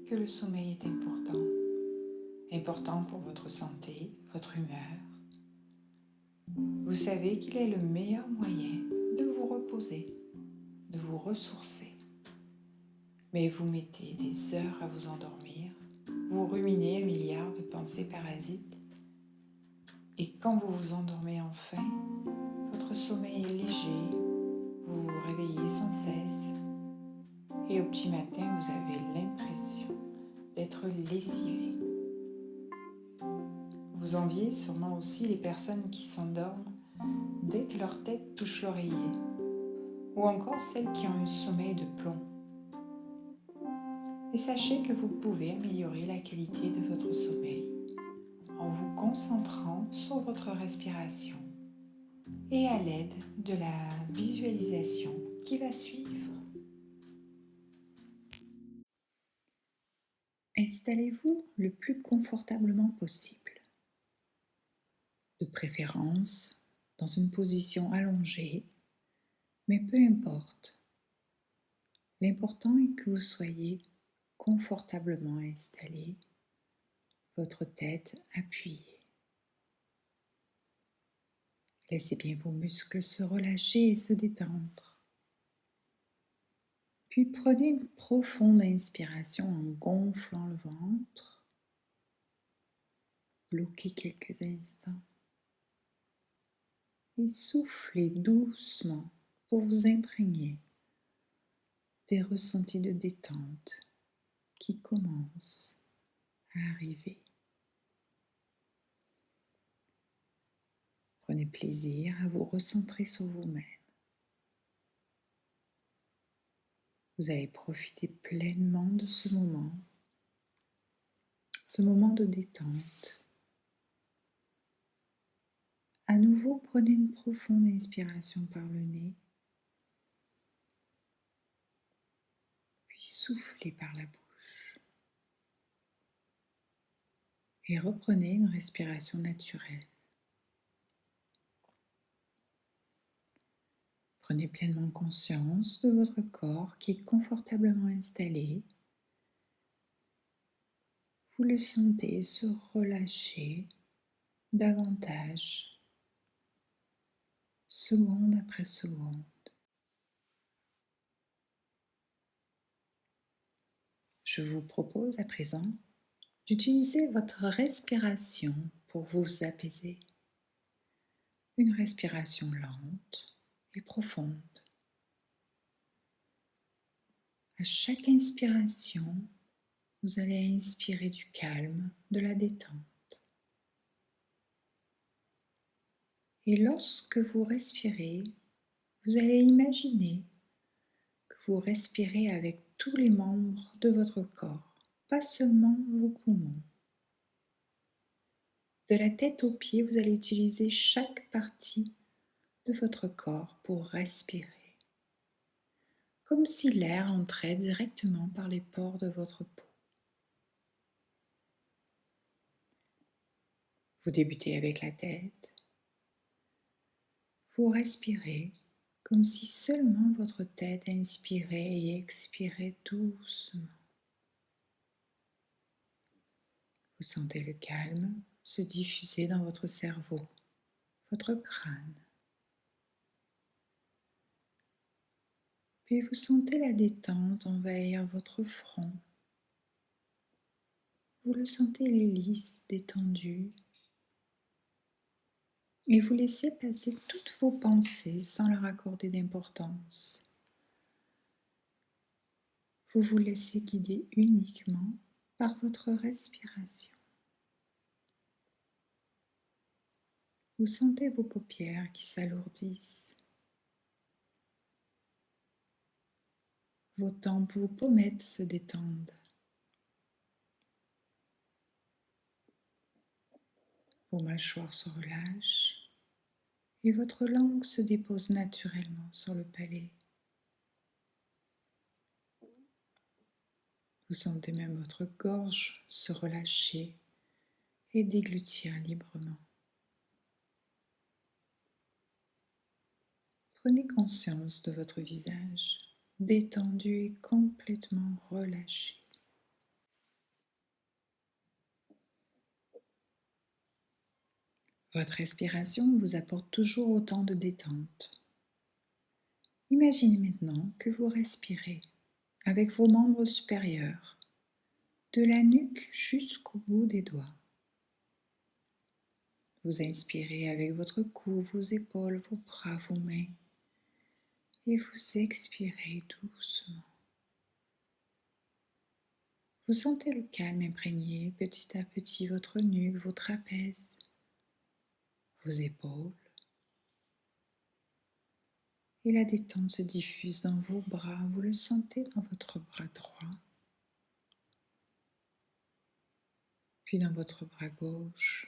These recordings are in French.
que le sommeil est important pour votre santé, votre humeur. Vous savez qu'il est le meilleur moyen de vous reposer, de vous ressourcer. Mais vous mettez des heures à vous endormir, vous ruminez 1 milliard de pensées parasites, et quand vous vous endormez enfin, votre sommeil est léger, vous vous réveillez sans cesse, et au petit matin, vous avez l'impression d'être lessivé. Vous enviez sûrement aussi les personnes qui s'endorment dès que leur tête touche l'oreiller, ou encore celles qui ont un sommeil de plomb. Et sachez que vous pouvez améliorer la qualité de votre sommeil en vous concentrant sur votre respiration et à l'aide de la visualisation qui va suivre. Installez-vous le plus confortablement possible, de préférence dans une position allongée, mais peu importe. L'important est que vous soyez confortablement installé, votre tête appuyée. Laissez bien vos muscles se relâcher et se détendre. Puis prenez une profonde inspiration en gonflant le ventre. Bloquez quelques instants. Et soufflez doucement pour vous imprégner des ressentis de détente qui commencent à arriver. Prenez plaisir à vous recentrer sur vous-même. Vous allez profiter pleinement de ce moment de détente. À nouveau, prenez une profonde inspiration par le nez, puis soufflez par la bouche. Et reprenez une respiration naturelle. Prenez pleinement conscience de votre corps qui est confortablement installé. Vous le sentez se relâcher davantage, seconde après seconde. Je vous propose à présent d'utiliser votre respiration pour vous apaiser. Une respiration lente et profonde. À chaque inspiration, vous allez inspirer du calme, de la détente. Et lorsque vous respirez, vous allez imaginer que vous respirez avec tous les membres de votre corps, pas seulement vos poumons. De la tête aux pieds, vous allez utiliser chaque partie de votre corps pour respirer, comme si l'air entrait directement par les pores de votre peau. Vous débutez avec la tête. Vous respirez comme si seulement votre tête inspirait et expirait doucement. Vous sentez le calme se diffuser dans votre cerveau, votre crâne. Puis vous sentez la détente envahir votre front. Vous le sentez lisse, détendu. Et vous laissez passer toutes vos pensées sans leur accorder d'importance. Vous vous laissez guider uniquement par votre respiration. Vous sentez vos paupières qui s'alourdissent. Vos tempes, vos pommettes se détendent. Vos mâchoires se relâchent et votre langue se dépose naturellement sur le palais. Vous sentez même votre gorge se relâcher et déglutir librement. Prenez conscience de votre visage, détendu et complètement relâché. Votre respiration vous apporte toujours autant de détente. Imaginez maintenant que vous respirez avec vos membres supérieurs, de la nuque jusqu'au bout des doigts. Vous inspirez avec votre cou, vos épaules, vos bras, vos mains et vous expirez doucement. Vous sentez le calme imprégner petit à petit votre nuque, vos trapèzes, vos épaules. Et la détente se diffuse dans vos bras, vous le sentez dans votre bras droit, puis dans votre bras gauche.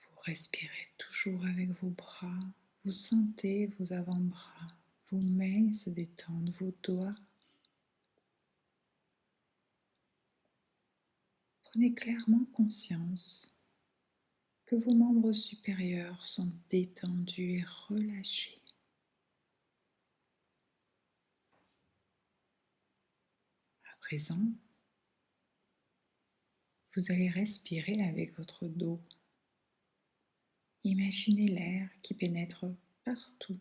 Vous respirez toujours avec vos bras, vous sentez vos avant-bras, vos mains se détendent, vos doigts. Prenez clairement conscience que vos membres supérieurs sont détendus et relâchés. À présent, vous allez respirer avec votre dos. Imaginez l'air qui pénètre partout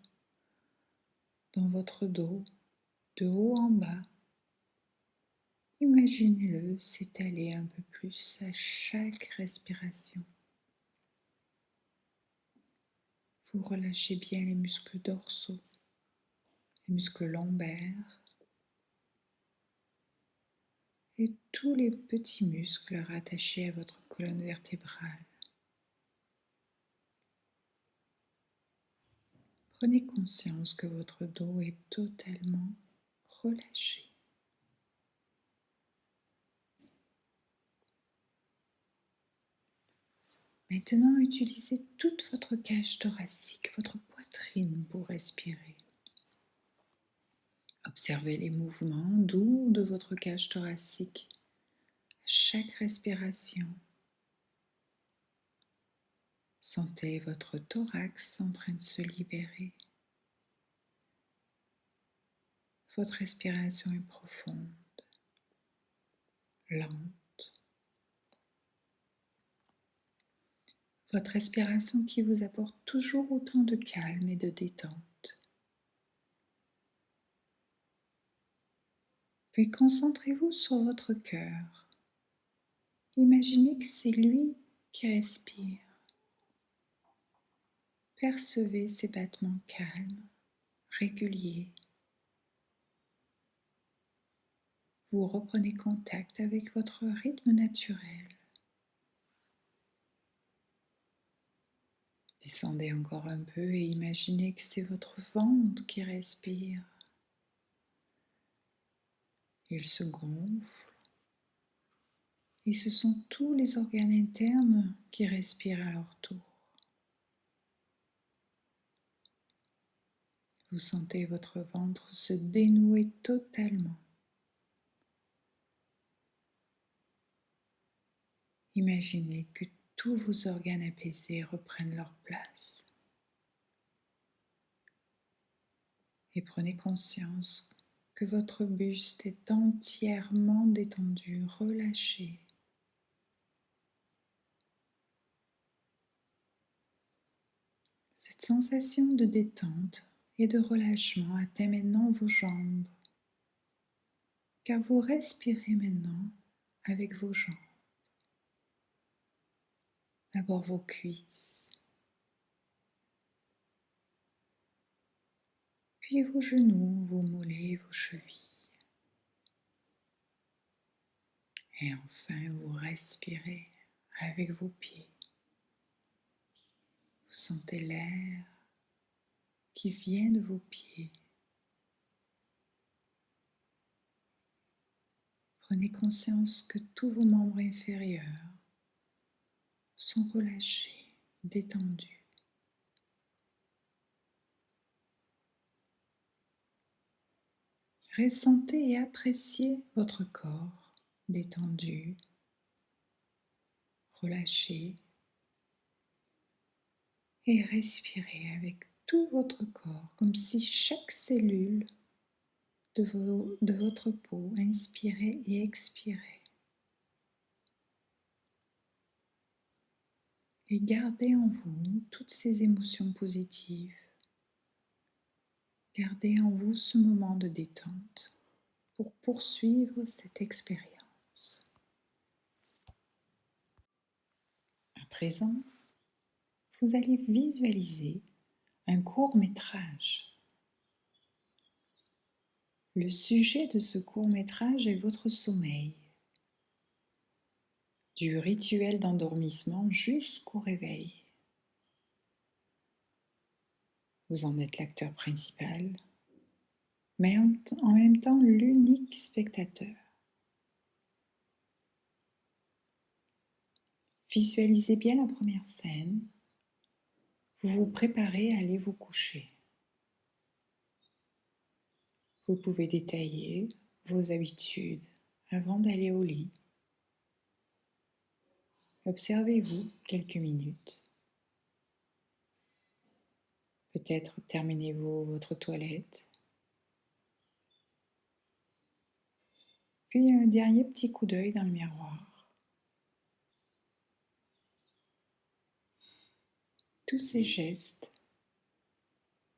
dans votre dos, de haut en bas. Imaginez-le s'étaler un peu plus à chaque respiration. Vous relâchez bien les muscles dorsaux, les muscles lombaires et tous les petits muscles rattachés à votre colonne vertébrale. Prenez conscience que votre dos est totalement relâché. Maintenant, utilisez toute votre cage thoracique, votre poitrine pour respirer. Observez les mouvements doux de votre cage thoracique à chaque respiration. Sentez votre thorax en train de se libérer. Votre respiration est profonde, lente. Votre respiration qui vous apporte toujours autant de calme et de détente. Puis concentrez-vous sur votre cœur. Imaginez que c'est lui qui respire. Percevez ses battements calmes, réguliers. Vous reprenez contact avec votre rythme naturel. Descendez encore un peu et imaginez que c'est votre ventre qui respire. Il se gonfle et ce sont tous les organes internes qui respirent à leur tour. Vous sentez votre ventre se dénouer totalement. Imaginez que tous vos organes apaisés reprennent leur place. Et prenez conscience que votre buste est entièrement détendu, relâché. Cette sensation de détente et de relâchement atteint maintenant vos jambes, car vous respirez maintenant avec vos jambes. D'abord vos cuisses, puis vos genoux, vos mollets, vos chevilles. Et enfin, vous respirez avec vos pieds. Vous sentez l'air qui vient de vos pieds. Prenez conscience que tous vos membres inférieurs sont relâchés, détendus. Ressentez et appréciez votre corps détendu, relâché et respirez avec tout votre corps comme si chaque cellule de votre peau inspirait et expirait. et gardez en vous toutes ces émotions positives. Gardez en vous ce moment de détente pour poursuivre cette expérience. À présent, vous allez visualiser un court-métrage. Le sujet de ce court-métrage est votre sommeil, du rituel d'endormissement jusqu'au réveil. Vous en êtes l'acteur principal, mais en même temps l'unique spectateur. Visualisez bien la première scène. Vous vous préparez à aller vous coucher. Vous pouvez détailler vos habitudes avant d'aller au lit. Observez-vous quelques minutes. Peut-être terminez-vous votre toilette. Puis un dernier petit coup d'œil dans le miroir. Tous ces gestes,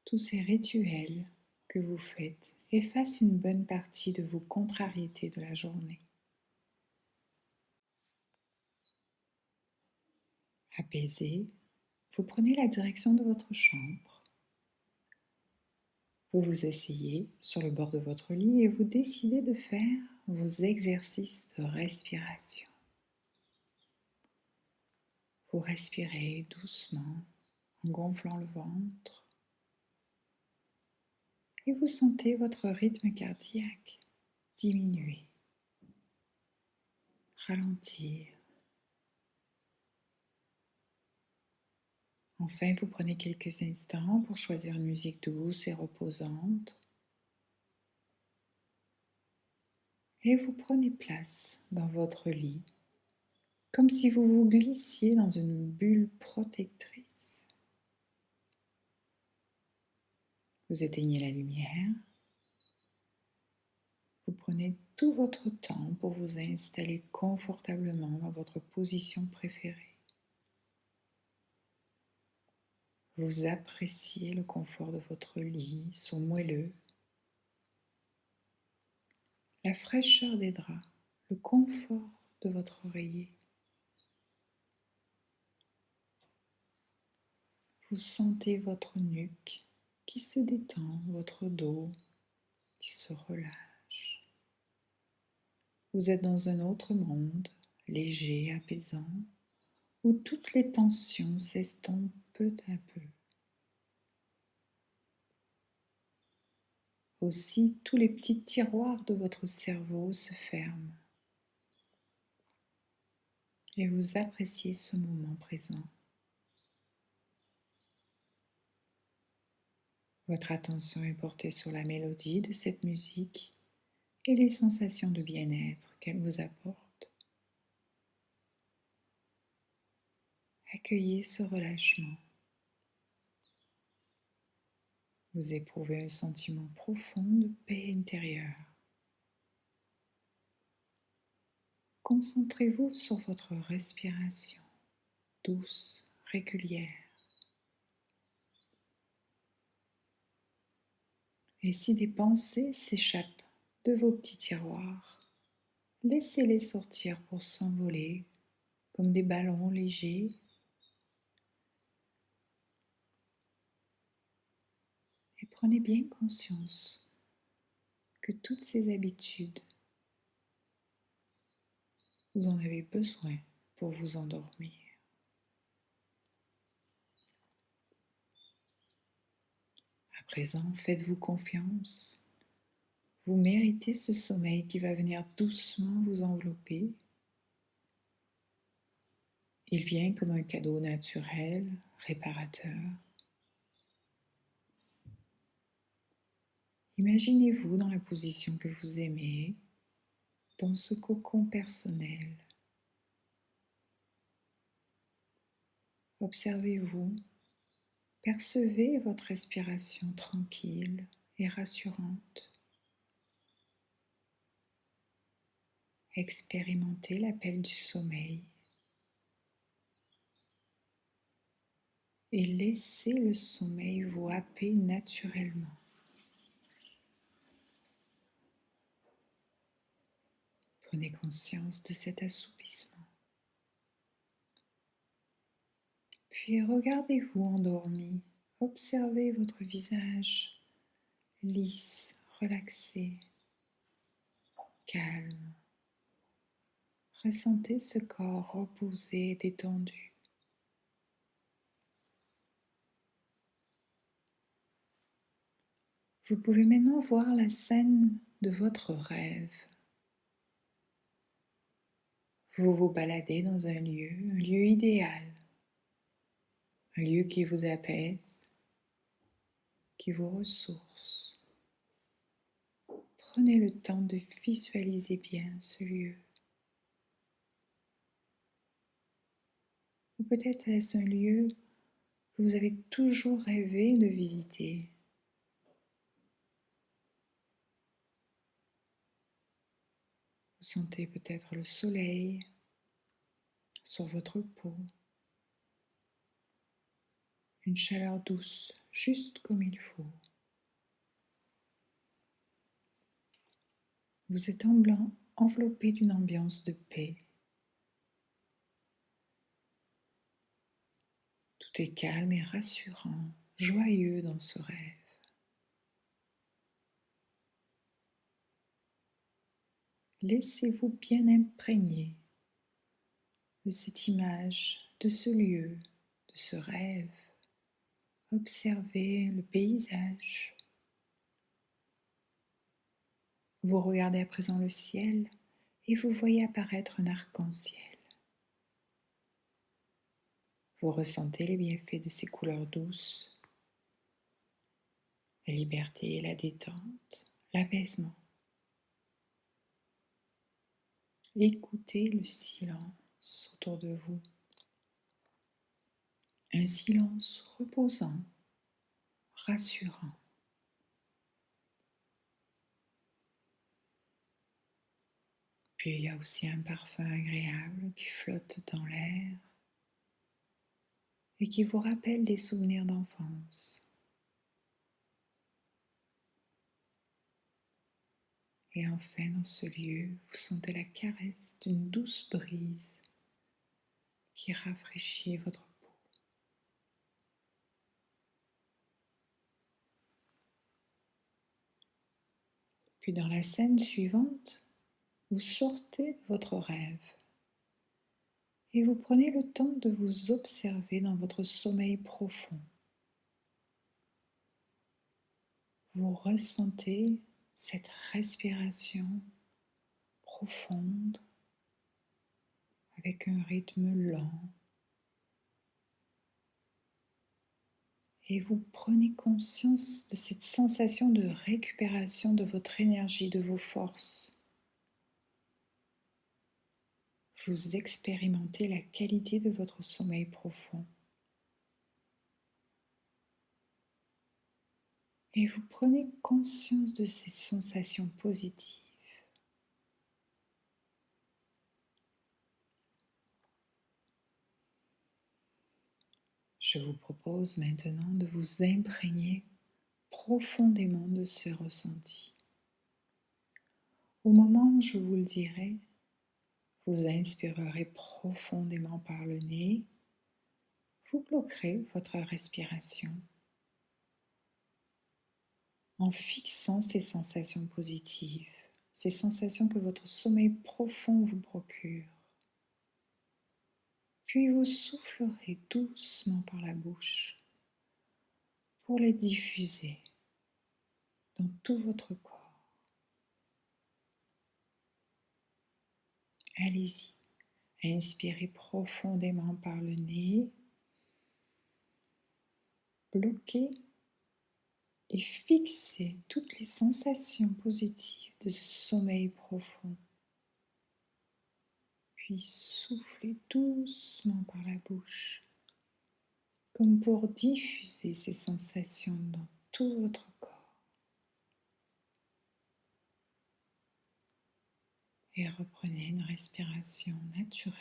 tous ces rituels que vous faites effacent une bonne partie de vos contrariétés de la journée. Apaisé, vous prenez la direction de votre chambre. Vous vous asseyez sur le bord de votre lit et vous décidez de faire vos exercices de respiration. Vous respirez doucement en gonflant le ventre et vous sentez votre rythme cardiaque diminuer, ralentir. Enfin, vous prenez quelques instants pour choisir une musique douce et reposante et vous prenez place dans votre lit comme si vous vous glissiez dans une bulle protectrice. Vous éteignez la lumière. Vous prenez tout votre temps pour vous installer confortablement dans votre position préférée. Vous appréciez le confort de votre lit, son moelleux, la fraîcheur des draps, le confort de votre oreiller. Vous sentez votre nuque qui se détend, votre dos qui se relâche. Vous êtes dans un autre monde, léger, apaisant, où toutes les tensions s'estompent peu à peu. Aussi, tous les petits tiroirs de votre cerveau se ferment et vous appréciez ce moment présent. Votre attention est portée sur la mélodie de cette musique et les sensations de bien-être qu'elle vous apporte. Accueillez ce relâchement. Vous éprouvez un sentiment profond de paix intérieure. Concentrez-vous sur votre respiration, douce, régulière. Et si des pensées s'échappent de vos petits tiroirs, laissez-les sortir pour s'envoler comme des ballons légers. Et prenez bien conscience que toutes ces habitudes, vous en avez besoin pour vous endormir. À présent, faites-vous confiance. Vous méritez ce sommeil qui va venir doucement vous envelopper. Il vient comme un cadeau naturel, réparateur. Imaginez-vous dans la position que vous aimez, dans ce cocon personnel. Observez-vous, percevez votre respiration tranquille et rassurante. Expérimentez l'appel du sommeil. et laissez le sommeil vous happer naturellement. Prenez conscience de cet assoupissement. Puis regardez-vous endormi, observez votre visage lisse, relaxé, calme. Ressentez ce corps reposé et détendu. Vous pouvez maintenant voir la scène de votre rêve. Vous vous baladez dans un lieu idéal, un lieu qui vous apaise, qui vous ressource. Prenez le temps de visualiser bien ce lieu. Ou peut-être est-ce un lieu que vous avez toujours rêvé de visiter. Vous sentez peut-être le soleil sur votre peau, une chaleur douce, juste comme il faut. Vous êtes enveloppé d'une ambiance de paix. Tout est calme et rassurant, joyeux dans ce rêve. Laissez-vous bien imprégner de cette image, de ce lieu, de ce rêve. Observez le paysage. Vous regardez à présent le ciel et vous voyez apparaître un arc-en-ciel. Vous ressentez les bienfaits de ces couleurs douces, la liberté, la détente, l'apaisement. Écoutez le silence autour de vous. Un silence reposant, rassurant. Puis il y a aussi un parfum agréable qui flotte dans l'air et qui vous rappelle des souvenirs d'enfance. Et enfin, dans ce lieu, vous sentez la caresse d'une douce brise qui rafraîchit votre peau. Puis dans la scène suivante, vous sortez de votre rêve et vous prenez le temps de vous observer dans votre sommeil profond. Vous ressentez cette respiration profonde avec un rythme lent et vous prenez conscience de cette sensation de récupération de votre énergie, de vos forces. Vous expérimentez la qualité de votre sommeil profond. Et vous prenez conscience de ces sensations positives. Je vous propose maintenant de vous imprégner profondément de ce ressenti. Au moment où je vous le dirai, vous inspirerez profondément par le nez, vous bloquerez votre respiration en fixant ces sensations positives, ces sensations que votre sommeil profond vous procure. Puis vous soufflerez doucement par la bouche pour les diffuser dans tout votre corps. Allez-y, inspirez profondément par le nez, bloquez et fixez toutes les sensations positives de ce sommeil profond. Puis soufflez doucement par la bouche, comme pour diffuser ces sensations dans tout votre corps. Et reprenez une respiration naturelle.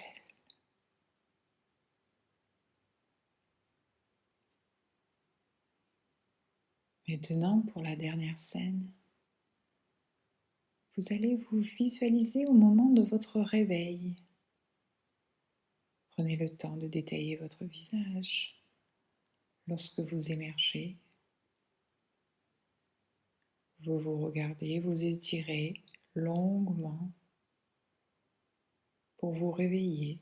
Maintenant, pour la dernière scène, vous allez vous visualiser au moment de votre réveil. Prenez le temps de détailler votre visage lorsque vous émergez. Vous vous regardez, vous étirez longuement pour vous réveiller.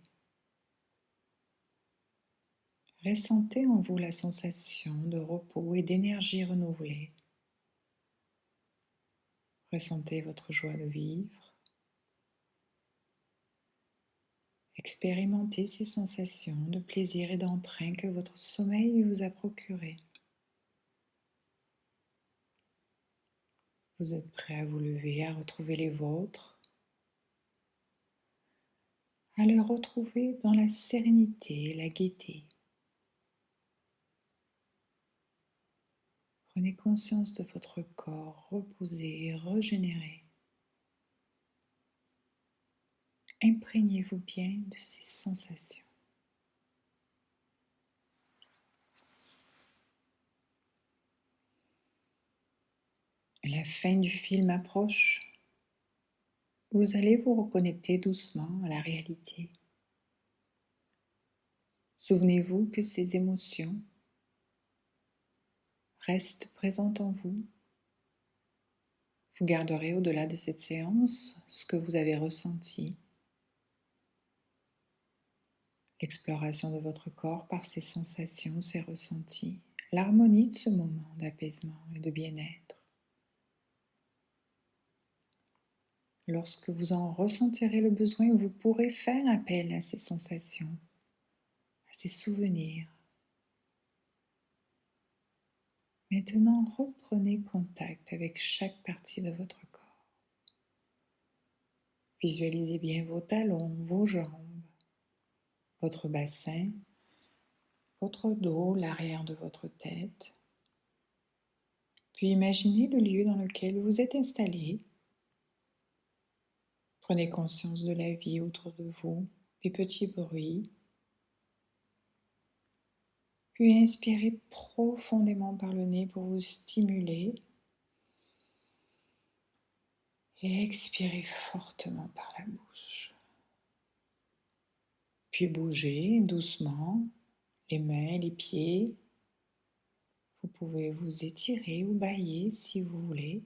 Ressentez en vous la sensation de repos et d'énergie renouvelée. Ressentez votre joie de vivre. Expérimentez ces sensations de plaisir et d'entrain que votre sommeil vous a procuré. Vous êtes prêt à vous lever, à retrouver les vôtres, à les retrouver dans la sérénité et la gaieté. Prenez conscience de votre corps reposé et régénéré. Imprégnez-vous bien de ces sensations. La fin du film approche. Vous allez vous reconnecter doucement à la réalité. Souvenez-vous que ces émotions restent présentes en vous. Vous garderez au-delà de cette séance ce que vous avez ressenti. L'exploration de votre corps par ces sensations, ces ressentis, l'harmonie de ce moment d'apaisement et de bien-être. Lorsque vous en ressentirez le besoin, vous pourrez faire appel à ces sensations, à ces souvenirs. Maintenant, reprenez contact avec chaque partie de votre corps. Visualisez bien vos talons, vos jambes, votre bassin, votre dos, l'arrière de votre tête. Puis imaginez le lieu dans lequel vous êtes installé. Prenez conscience de la vie autour de vous, des petits bruits. Puis inspirez profondément par le nez pour vous stimuler. Et expirez fortement par la bouche. Puis bougez doucement les mains et les pieds. Vous pouvez vous étirer ou bâiller si vous voulez.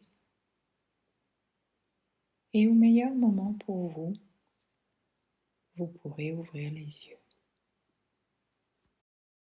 Et au meilleur moment pour vous, vous pourrez ouvrir les yeux.